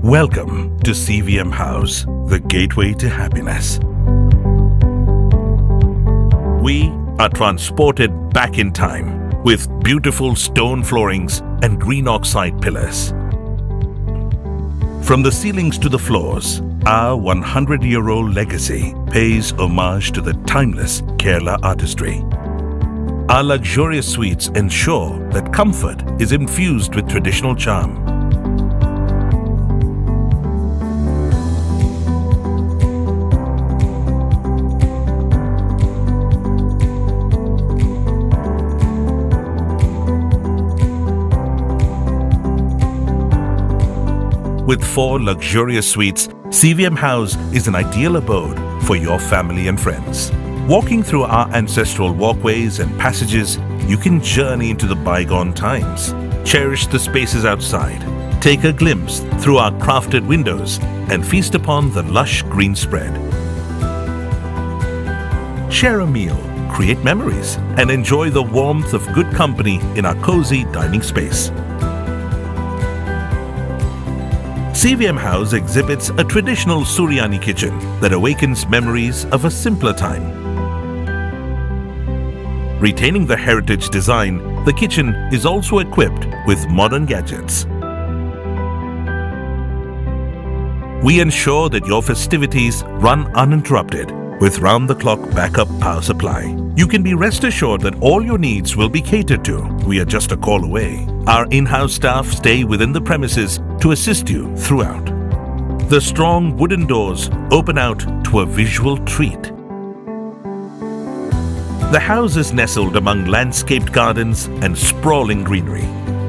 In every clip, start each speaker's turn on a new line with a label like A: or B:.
A: Welcome to CVM House, the gateway to happiness. We are transported back in time with beautiful stone floorings and green oxide pillars. From the ceilings to the floors, our 100-year-old legacy pays homage to the timeless Kerala artistry. Our luxurious suites ensure that comfort is infused with traditional charm. With 4 luxurious suites, CVM House is an ideal abode for your family and friends. Walking through our ancestral walkways and passages, you can journey into the bygone times. Cherish the spaces outside. Take a glimpse through our crafted windows and feast upon the lush green spread. Share a meal, create memories, and enjoy the warmth of good company in our cozy dining space. CVM House exhibits a traditional Suryani kitchen that awakens memories of a simpler time. Retaining the heritage design, the kitchen is also equipped with modern gadgets. We ensure that your festivities run uninterrupted with round-the-clock backup power supply. You can be rest assured that all your needs will be catered to. We are just a call away. Our in-house staff stay within the premises to assist you throughout. The strong wooden doors open out to a visual treat. The house is nestled among landscaped gardens and sprawling greenery.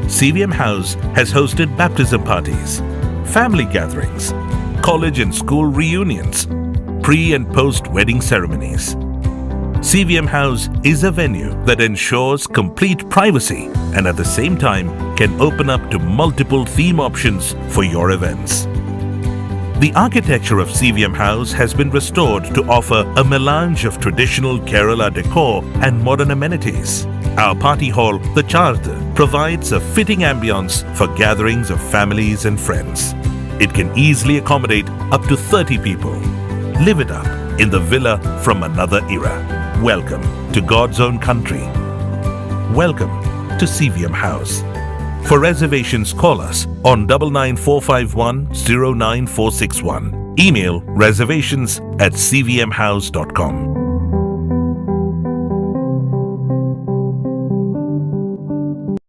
A: CVM House has hosted baptism parties, family gatherings, college and school reunions, pre- and post-wedding ceremonies. CVM House is a venue that ensures complete privacy and at the same time can open up to multiple theme options for your events. The architecture of CVM House has been restored to offer a melange of traditional Kerala decor and modern amenities. Our party hall, the Charth, provides a fitting ambience for gatherings of families and friends. It can easily accommodate up to 30 people. Live it up in the villa from another era. Welcome to God's own country. Welcome to CVM House. For reservations, call us on 99451 09461. Email reservations@cvmhouse.com.